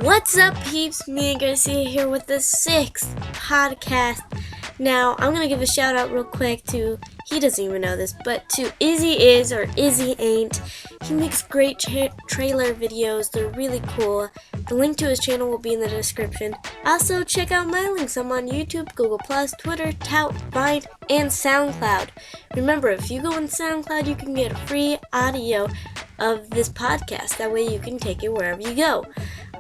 What's up, peeps? Me and Garcia here with the 6th podcast. Now, I'm going to give a shout out real quick to, he doesn't even know this, but to Izzy Is or Izzy Ain't. He makes great trailer videos. They're really cool. The link to his channel will be in the description. Also, check out my links. I'm on YouTube, Google+, Twitter, Tout, Vine, and SoundCloud. Remember, if you go on SoundCloud, you can get free audio of this podcast. That way you can take it wherever you go.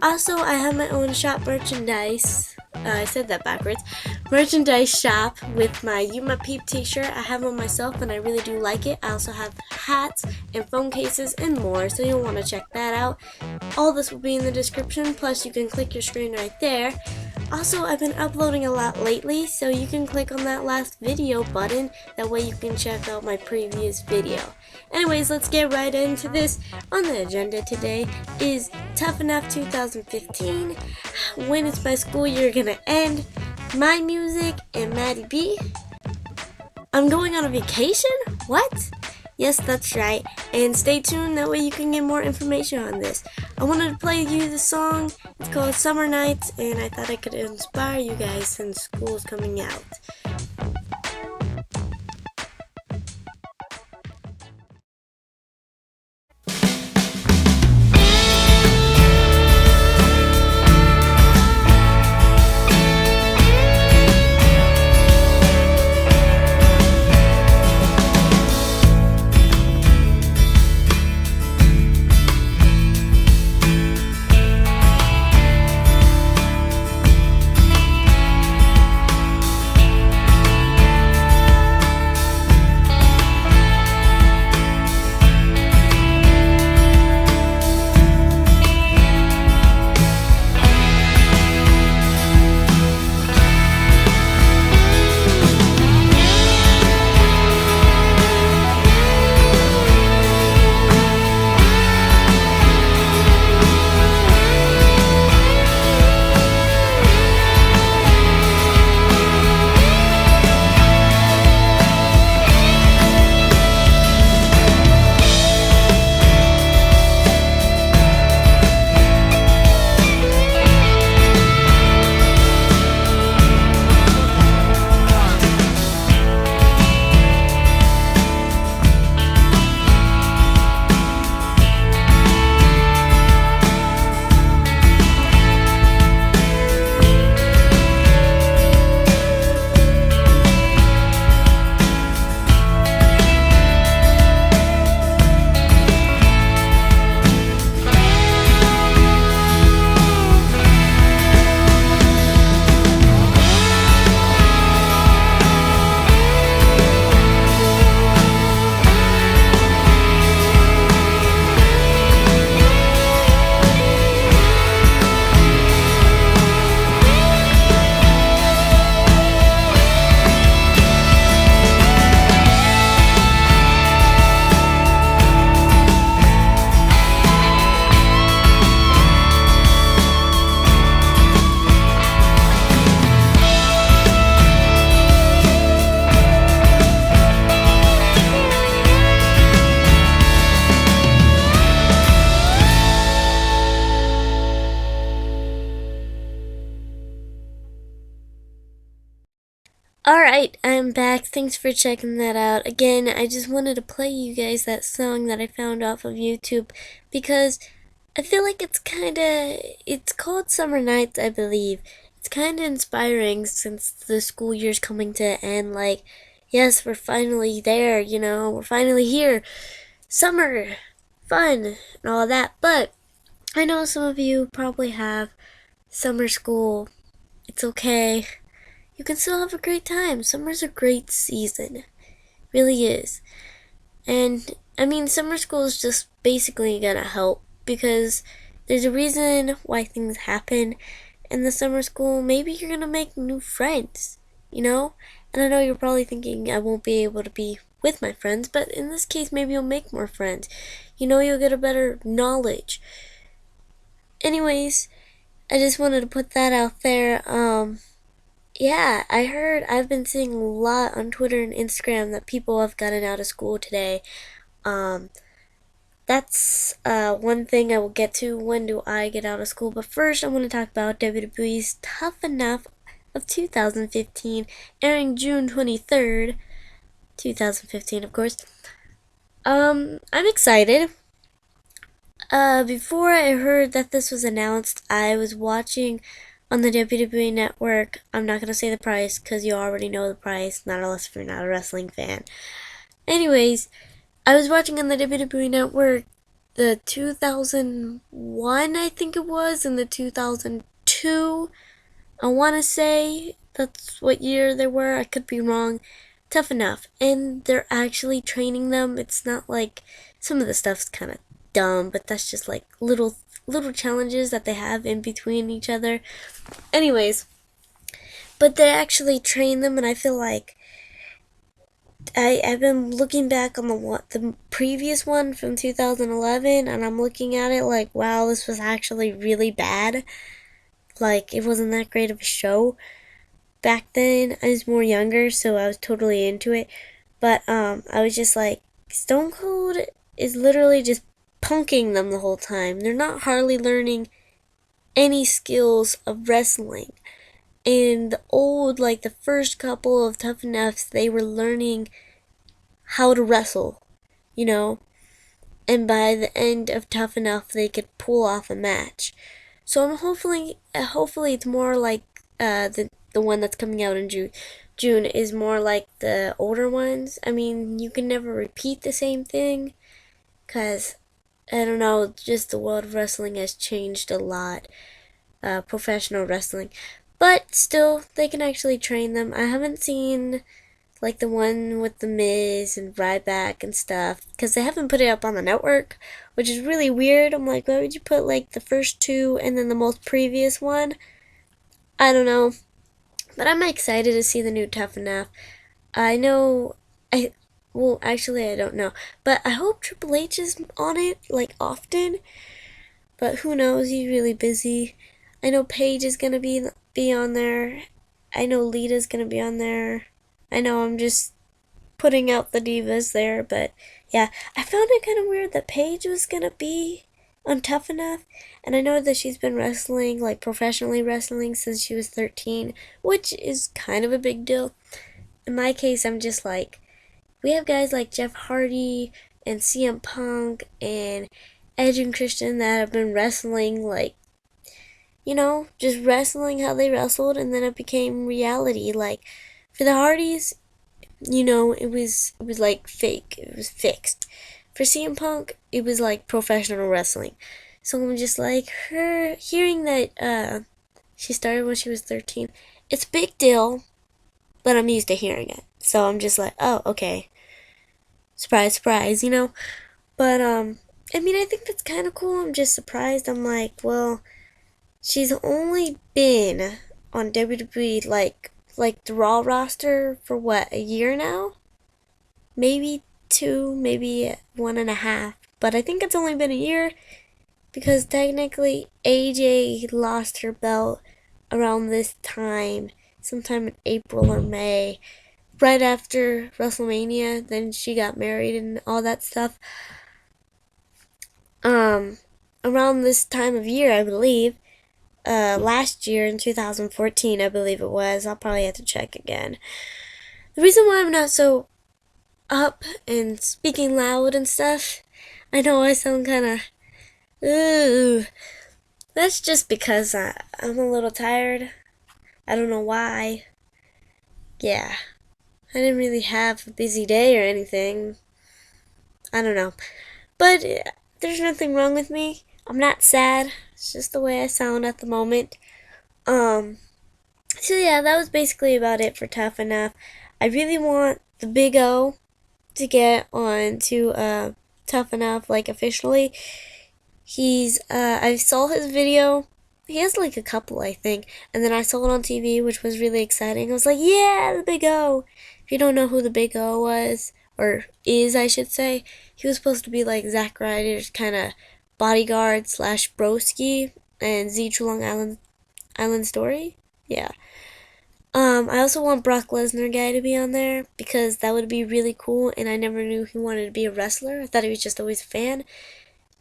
Also, I have my own shop merchandise. I said that backwards. Merchandise shop with my You My Peep t-shirt. I have one myself and I really do like it. I also have hats and phone cases and more, so you'll want to check that out. All this will be in the description, plus you can click your screen right there. Also, I've been uploading a lot lately, so you can click on that last video button. That way you can check out my previous video. Anyways, let's get right into this. On the agenda today is Tough Enough 2015, when is my school year gonna end, my music, and Maddie B. I'm going on a vacation? What? Yes, that's right. And stay tuned, that way you can get more information on this. I wanted to play you the song. It's called Summer Nights, and I thought I could inspire you guys since school's coming out. Alright, I'm back. Thanks for checking that out. Again, I just wanted to play you guys that song that I found off of YouTube because I feel like it's called Summer Nights, I believe. It's kinda inspiring since the school year's coming to an end. Like, yes, we're finally there, we're finally here. Summer, fun, and all that. But I know some of you probably have summer school. It's okay. You can still have a great time. Summer's a great season. It really is. And, summer school is just basically gonna help because there's a reason why things happen in the summer school. Maybe you're gonna make new friends, And I know you're probably thinking I won't be able to be with my friends, but in this case, maybe you'll make more friends. You'll get a better knowledge. Anyways, I just wanted to put that out there. Yeah, I've been seeing a lot on Twitter and Instagram that people have gotten out of school today. that's one thing I will get to. When do I get out of school? But first, I want to talk about WWE's Tough Enough of 2015, airing June 23rd, 2015, of course. I'm excited. Before I heard that this was announced, I was watching on the WWE Network. I'm not gonna say the price because you already know the price, not unless if you're not a wrestling fan. Anyways, I was watching on the WWE Network the 2001, I think it was, and the 2002. I want to say that's what year they were. I could be wrong. Tough Enough. And they're actually training them. It's not like some of the stuff's kind of dumb, but that's just like little challenges that they have in between each other. Anyways, but they actually train them, and I feel like I've been looking back on the previous one from 2011, and I'm looking at it like, wow, this was actually really bad. Like, it wasn't that great of a show. Back then, I was more younger, so I was totally into it. But I was just like, Stone Cold is literally just punking them the whole time. They're not hardly learning any skills of wrestling. And like the first couple of Tough Enoughs, they were learning how to wrestle, you know. And by the end of Tough Enough, they could pull off a match. So I'm hopefully it's more like the one that's coming out in June is more like the older ones. I mean, you can never repeat the same thing, cause I don't know, just the world of wrestling has changed a lot. Professional wrestling, but still, they can actually train them. I haven't seen like the one with the Miz and Ryback and stuff, because they haven't put it up on the network, which is really weird. I'm like, why would you put like the first two and then the most previous one? I don't know, but I'm excited to see the new Tough Enough. I know, actually, I don't know, but I hope Triple H is on it like often. But who knows? He's really busy. I know Paige is gonna be on there. I know Lita's gonna be on there. I know I'm just putting out the divas there, but yeah, I found it kind of weird that Paige was gonna be on Tough Enough, and I know that she's been wrestling, like professionally wrestling, since she was 13, which is kind of a big deal. In my case, I'm just like, we have guys like Jeff Hardy and CM Punk and Edge and Christian that have been wrestling, like, you know, just wrestling how they wrestled, and then it became reality. Like, for the Hardys, you know, it was like fake. It was fixed. For CM Punk, it was like professional wrestling. So I'm just like, her hearing that she started when she was 13. It's a big deal, but I'm used to hearing it. So I'm just like, oh, okay. Surprise, surprise, you know? But I mean, I think that's kind of cool. I'm just surprised. I'm like, well, she's only been on WWE like the Raw roster for what, a year now? Maybe two, maybe 1.5. But I think it's only been a year because technically AJ lost her belt around this time, sometime in April or May, right after WrestleMania. Then she got married and all that stuff. Around this time of year, I believe. Last year in 2014, I believe it was. I'll probably have to check again. The reason why I'm not so up and speaking loud and stuff, I know I sound kind of, ooh, that's just because I'm a little tired. I don't know why. Yeah, I didn't really have a busy day or anything. I don't know. But there's nothing wrong with me. I'm not sad. It's just the way I sound at the moment. So yeah, that was basically about it for Tough Enough. I really want the Big O to get on to Tough Enough, like officially. I saw his video. He has like a couple, I think. And then I saw it on TV, which was really exciting. I was like, yeah, the Big O. If you don't know who the Big O was, or is, I should say, he was supposed to be like Zack Ryder's kind of bodyguard slash broski and Z True Long Island Story. Yeah. I also want Brock Lesnar guy to be on there because that would be really cool, and I never knew he wanted to be a wrestler. I thought he was just always a fan.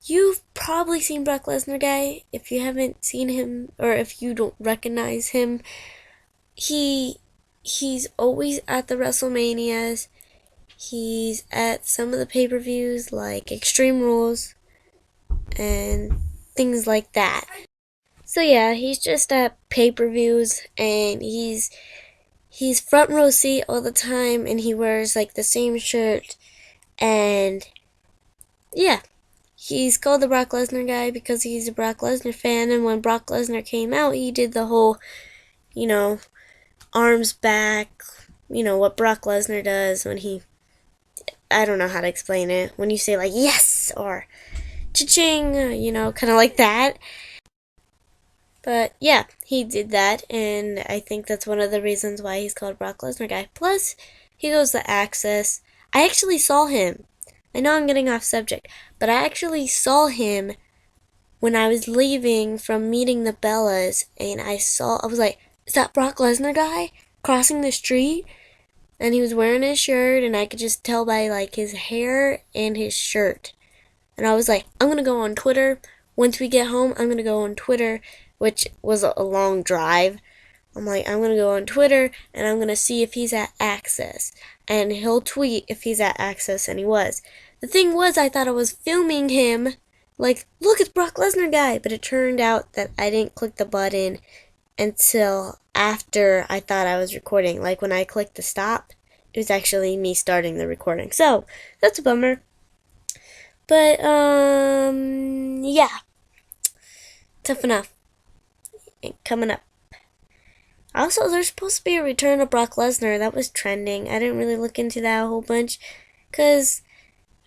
You've probably seen Brock Lesnar guy. If you haven't seen him, or if you don't recognize him, he's always at the WrestleManias. He's at some of the pay-per-views like Extreme Rules and things like that. So yeah, he's just at pay-per-views, and he's front row seat all the time, and he wears like the same shirt, and yeah, he's called the Brock Lesnar guy because he's a Brock Lesnar fan. And when Brock Lesnar came out, he did the whole, you know, arms back, what Brock Lesnar does when I don't know how to explain it, when you say like yes or cha-ching, kind of like that. But yeah, he did that, and I think that's one of the reasons why he's called Brock Lesnar guy. Plus, he goes to Access. I actually saw him. I know I'm getting off subject, but I actually saw him when I was leaving from meeting the Bellas, and I was like, is that Brock Lesnar guy crossing the street? And he was wearing his shirt, and I could just tell by like his hair and his shirt. And I was like, I'm gonna go on Twitter. Once we get home, I'm gonna go on Twitter, which was a long drive. I'm like, I'm gonna go on Twitter, and I'm gonna see if he's at Access. And he'll tweet if he's at Access, and he was. The thing was, I thought I was filming him, like, look, it's Brock Lesnar guy. But it turned out that I didn't click the button until after I thought I was recording. Like, when I clicked the stop, it was actually me starting the recording. So, that's a bummer. But, yeah. Tough enough. Coming up. Also, there's supposed to be a return of Brock Lesnar. That was trending. I didn't really look into that a whole bunch, because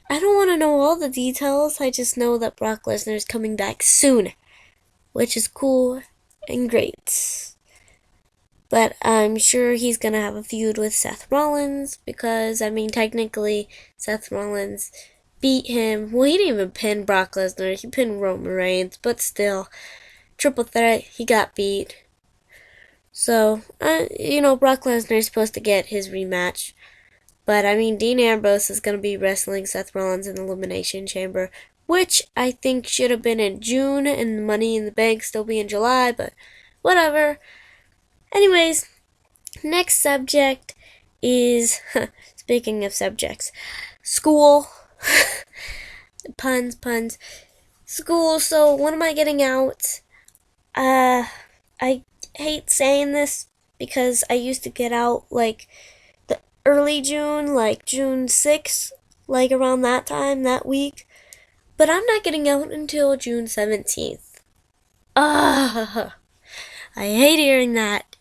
I don't want to know all the details. I just know that Brock Lesnar is coming back soon, which is cool and great. But I'm sure he's going to have a feud with Seth Rollins, because, technically, Seth Rollins beat him. Well, he didn't even pin Brock Lesnar. He pinned Roman Reigns, but still, triple threat, he got beat. So, Brock Lesnar is supposed to get his rematch. But, Dean Ambrose is going to be wrestling Seth Rollins in the Elimination Chamber, which I think should have been in June, and Money in the Bank still be in July, but whatever. Anyways, next subject is, speaking of subjects, school. puns. School. So, when am I getting out? I hate saying this because I used to get out like the early June, like June 6th, like around that time, that week. But I'm not getting out until June 17th. I hate hearing that,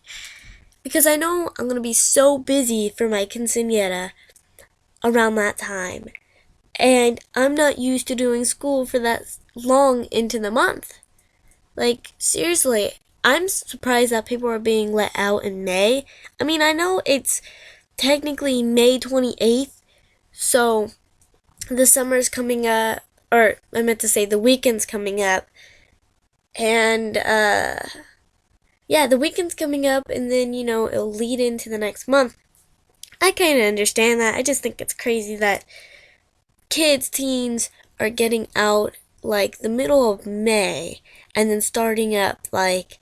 because I know I'm going to be so busy for my quinceañera around that time. And I'm not used to doing school for that long into the month. Like, seriously, I'm surprised that people are being let out in May. I know it's technically May 28th, so the summer's coming up, or I meant to say the weekend's coming up, and, yeah, the weekend's coming up, and then, it'll lead into the next month. I kind of understand that. I just think it's crazy that teens are getting out like the middle of May, and then starting up like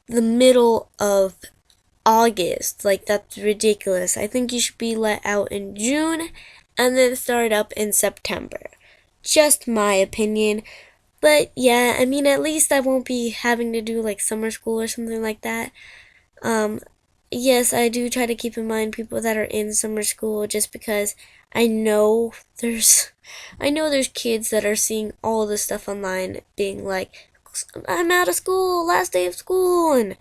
the middle of August. Like, that's ridiculous. I think you should be let out in June and then start up in September. Just my opinion. But yeah, at least I won't be having to do like summer school or something like that. Yes, I do try to keep in mind people that are in summer school, just because I know there's kids that are seeing all this stuff online being like, I'm out of school, last day of school, and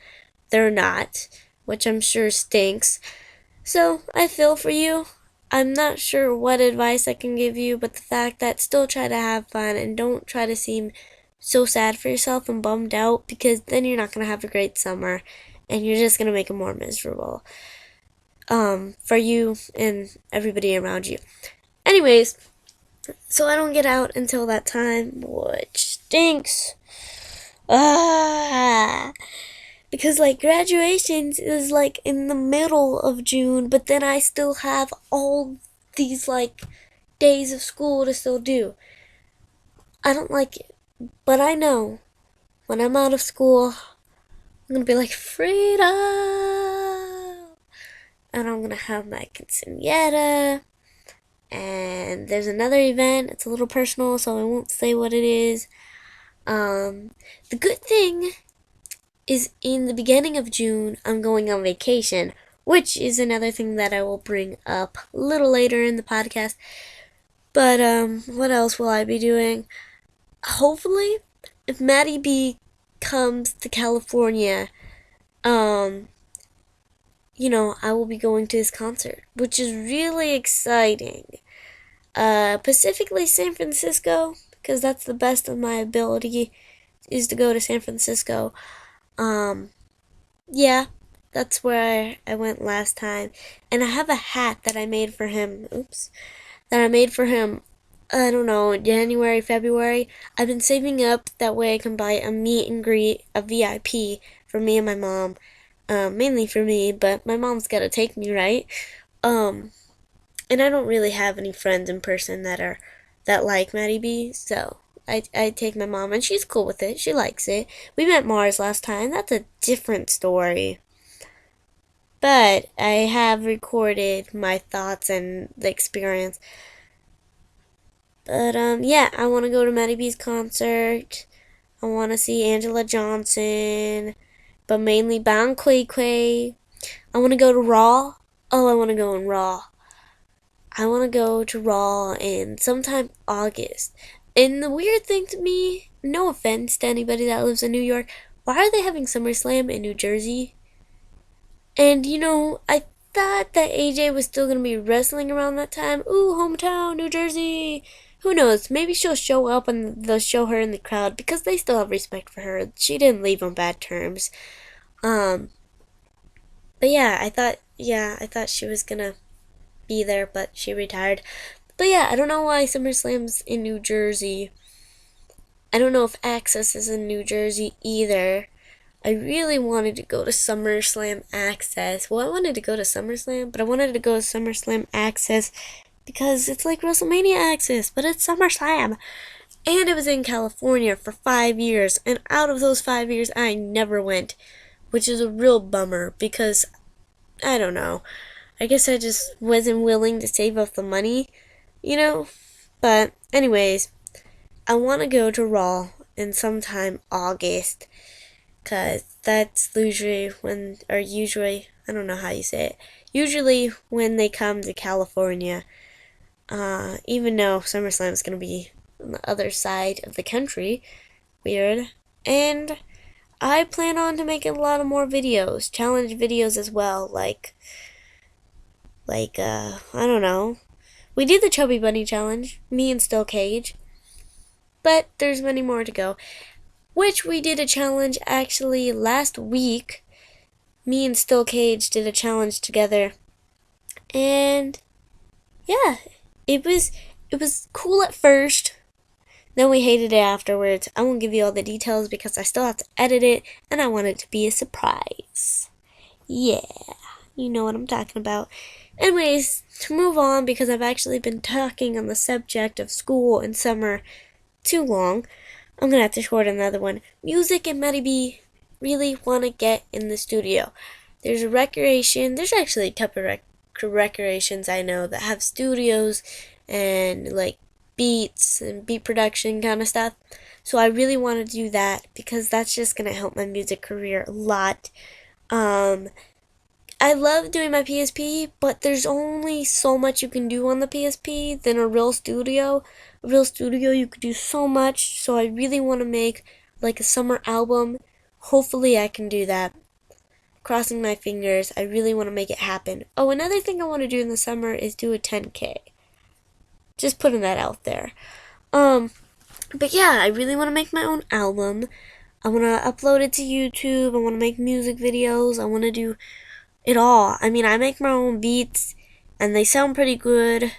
they're not, which I'm sure stinks. So, I feel for you. I'm not sure what advice I can give you, but the fact that still try to have fun and don't try to seem so sad for yourself and bummed out, because then you're not going to have a great summer, and you're just going to make it more miserable for you and everybody around you. Anyways, so I don't get out until that time, which stinks. Because like graduations is like in the middle of June, but then I still have all these like days of school to still do. I don't like it. But I know when I'm out of school, I'm gonna be like, freedom! And I'm gonna have my quinceañera. And there's another event. It's a little personal, so I won't say what it is. The good thing is in the beginning of June, I'm going on vacation, which is another thing that I will bring up a little later in the podcast. But, what else will I be doing? Hopefully, if Maddie B comes to California, I will be going to his concert, which is really exciting. Specifically San Francisco, because that's the best of my ability, is to go to San Francisco. Yeah, that's where I went last time. And I have a hat that I made for him. I don't know, January, February. I've been saving up, that way I can buy a meet and greet, a VIP, for me and my mom. Mainly for me, but my mom's gotta take me, right? And I don't really have any friends in person that like Maddie B, so I take my mom, and she's cool with it. She likes it. We met Mars last time. That's a different story. But I have recorded my thoughts and the experience. But yeah, I want to go to Maddie B's concert. I want to see Angela Johnson, but mainly Bang Quay Quay. I want to go to Raw. Oh, I want to go in Raw. I want to go to Raw in sometime August. And the weird thing to me, no offense to anybody that lives in New York, why are they having SummerSlam in New Jersey? And I thought that AJ was still going to be wrestling around that time. Ooh, hometown, New Jersey. Who knows? Maybe she'll show up and they'll show her in the crowd because they still have respect for her. She didn't leave on bad terms. But yeah, I thought she was going to be there, but she retired. But yeah, I don't know why SummerSlam's in New Jersey. I don't know if Access is in New Jersey either. I really wanted to go to SummerSlam Access. Well, I wanted to go to SummerSlam, but I wanted to go to SummerSlam Access because it's like WrestleMania Access, but it's SummerSlam. And it was in California for 5 years, and out of those 5 years, I never went, which is a real bummer because, I don't know, I guess I just wasn't willing to save up the money, But, anyways, I want to go to Raw in sometime August, because that's usually I don't know how you say it, usually when they come to California, even though SummerSlam is going to be on the other side of the country, weird, and I plan on to make a lot of more videos, challenge videos as well, I don't know. We did the Chubby Bunny Challenge, me and Still Cage, but there's many more to go. Which we did a challenge actually last week. Me and Still Cage did a challenge together. And yeah, it was cool at first. Then we hated it afterwards. I won't give you all the details because I still have to edit it and I want it to be a surprise. Yeah, you know what I'm talking about. Anyways, to move on, because I've actually been talking on the subject of school and summer too long, I'm gonna have to shorten another one. Music and Maddie B really want to get in the studio. There's actually a couple of recreations I know that have studios and like beats and beat production kind of stuff. So I really want to do that because that's just gonna help my music career a lot. I love doing my PSP, but there's only so much you can do on the PSP than a real studio. A real studio, you could do so much, so I really want to make like a summer album. Hopefully I can do that. Crossing my fingers, I really want to make it happen. Oh, another thing I want to do in the summer is do a 10K. Just putting that out there. But yeah, I really want to make my own album. I want to upload it to YouTube. I want to make music videos. I want to do it all. I mean, I make my own beats, and they sound pretty good.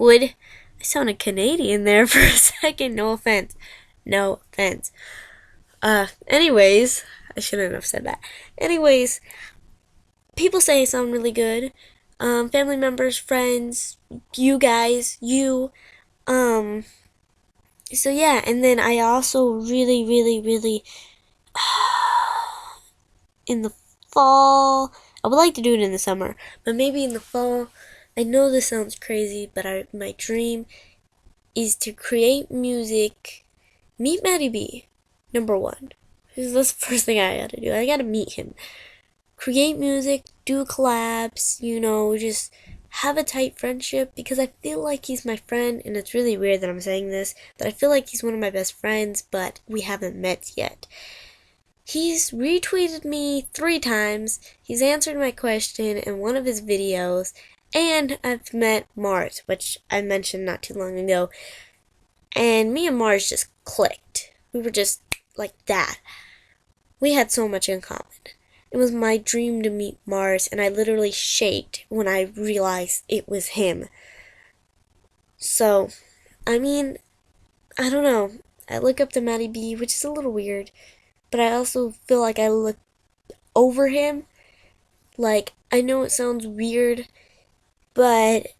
I sounded Canadian there for a second. No offense. Anyways, I shouldn't have said that. Anyways, people say I sound really good. Family members, friends, you guys, So yeah, and then I also really in the fall, I would like to do it in the summer, but maybe in the fall. I know this sounds crazy, but my dream is to create music. Meet Matty B, number one. That's the first thing I gotta do. I gotta meet him. Create music, do collabs, just have a tight friendship, because I feel like he's my friend, and it's really weird that I'm saying this, but I feel like he's one of my best friends, but we haven't met yet. He's retweeted me 3 times, he's answered my question in one of his videos, and I've met Mars, which I mentioned not too long ago, and me and Mars just clicked. We were just like that. We had so much in common. It was my dream to meet Mars, and I literally shaked when I realized it was him. So, I mean, I don't know. I look up to Matty B, which is a little weird, but I also feel like I look over him. Like, I know it sounds weird, but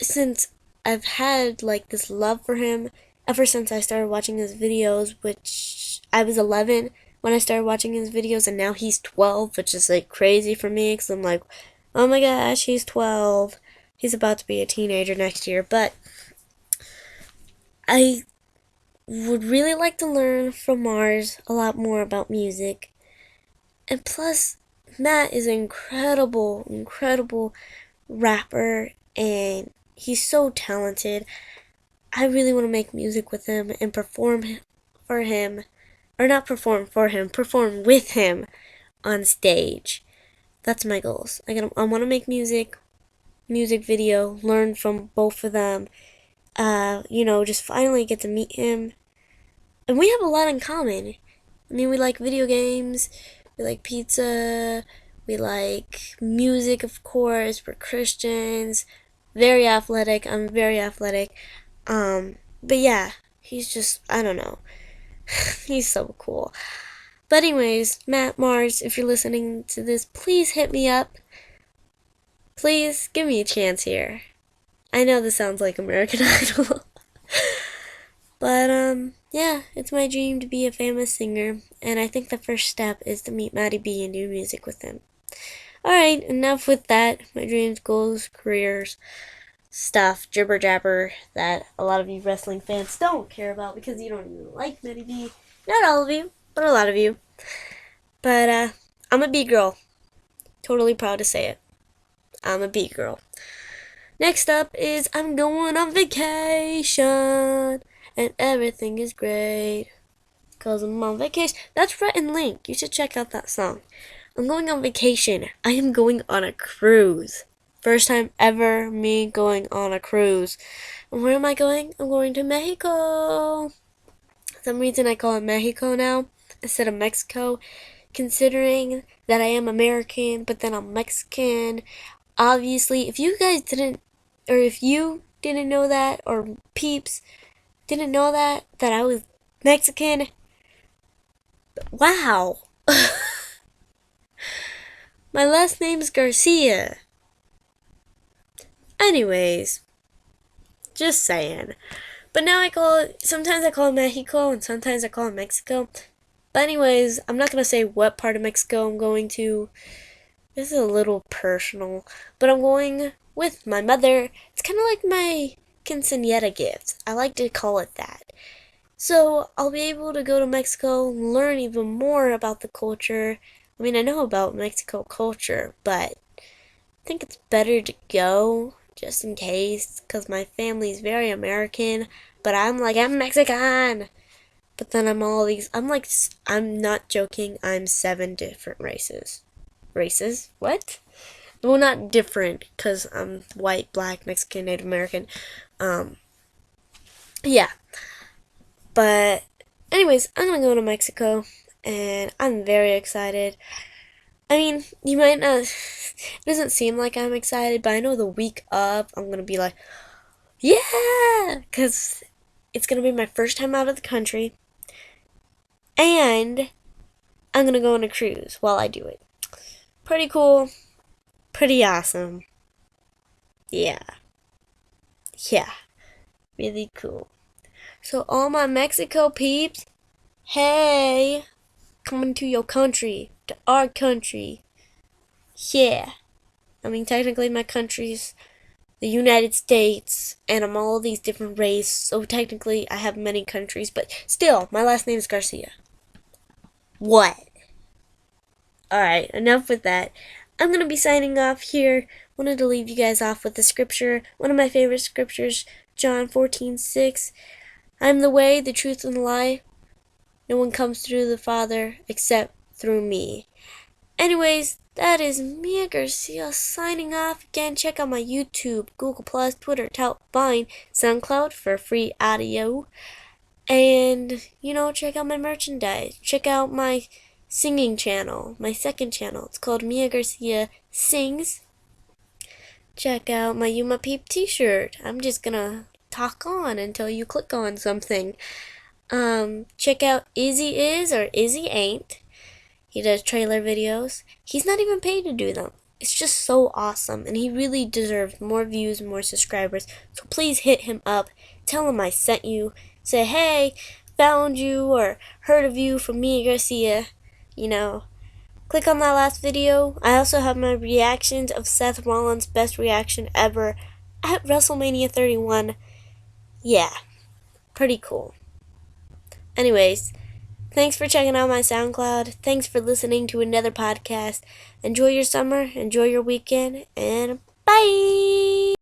since I've had like this love for him ever since I started watching his videos, which I was 11 when I started watching his videos, and now he's 12, which is like crazy for me because I'm like, oh my gosh, he's 12. He's about to be a teenager next year, but I would really like to learn from Mars a lot more about music. And plus, Matt is an incredible rapper, and he's so talented. I really want to make music with him and perform for him, or not perform for him, perform with him on stage. That's my goals. I want to make music video, learn from both of them. Just finally get to meet him. And we have a lot in common. I mean, we like video games, we like pizza, we like music, of course. We're Christians. Very athletic. I'm very athletic. But yeah, he's just, I don't know. He's so cool. But anyways, Matt Mars, if you're listening to this, please hit me up. Please give me a chance here. I know this sounds like American Idol. But yeah, it's my dream to be a famous singer, and I think the first step is to meet Matty B and do music with him. Alright, enough with that. My dreams, goals, careers, stuff, jibber jabber that a lot of you wrestling fans don't care about because you don't even like Matty B. Not all of you, but a lot of you. But I'm a B girl. Totally proud to say it. I'm a B girl. Next up is I'm going on vacation and everything is great because I'm on vacation. That's Rhett and Link. You should check out that song. I'm going on vacation. I am going on a cruise. First time ever me going on a cruise. And where am I going? I'm going to Mexico. For some reason I call it Mexico now instead of Mexico, considering that I am American, but then I'm Mexican. Obviously, if you didn't know that, or Peeps didn't know that I was Mexican, wow. My last name's Garcia. Anyways, just saying. But now sometimes I call it Mexico, and sometimes I call it Mexico. But anyways, I'm not going to say what part of Mexico I'm going to. This is a little personal, but I'm going with my mother. It's kind of like my quinceañera gift. I like to call it that. So I'll be able to go to Mexico and learn even more about the culture. I mean, I know about Mexico culture, but I think it's better to go just in case, because my family's very American, but I'm Mexican. But then I'm not joking, I'm 7 different races. Races? What? Well, not different, because I'm white, black, Mexican, Native American. Yeah. But, anyways, I'm gonna go to Mexico, and I'm very excited. I mean, you might not, it doesn't seem like I'm excited, but I know the week up, I'm gonna be like, yeah! Because it's gonna be my first time out of the country, and I'm gonna go on a cruise while I do it. Pretty cool. Pretty awesome. Yeah. Yeah. Really cool. So all my Mexico peeps, hey, coming to your country, to our country. Yeah. I mean, technically my country's the United States, and I'm all these different races, so technically I have many countries, but still, my last name is Garcia. What? Alright, enough with that. I'm going to be signing off here. Wanted to leave you guys off with the scripture, one of my favorite scriptures, John 14:6. I'm the way, the truth, and the life. No one comes through the Father except through me. Anyways, that is Mia Garcia signing off. Again, check out my YouTube, Google+, Twitter, Vine, SoundCloud for free audio. And, check out my merchandise. Check out my singing channel, my second channel. It's called Mia Garcia Sings. Check out my You My Peep t-shirt. I'm just gonna talk on until you click on something. Check out Izzy Is or Izzy Ain't. He does trailer videos. He's not even paid to do them. It's just so awesome, and he really deserves more views and more subscribers. So please hit him up. Tell him I sent you. Say, hey, found you or heard of you from Mia Garcia. Click on that last video. I also have my reactions of Seth Rollins' best reaction ever at WrestleMania 31. Yeah, pretty cool. Anyways, thanks for checking out my SoundCloud. Thanks for listening to another podcast. Enjoy your summer, enjoy your weekend, and bye!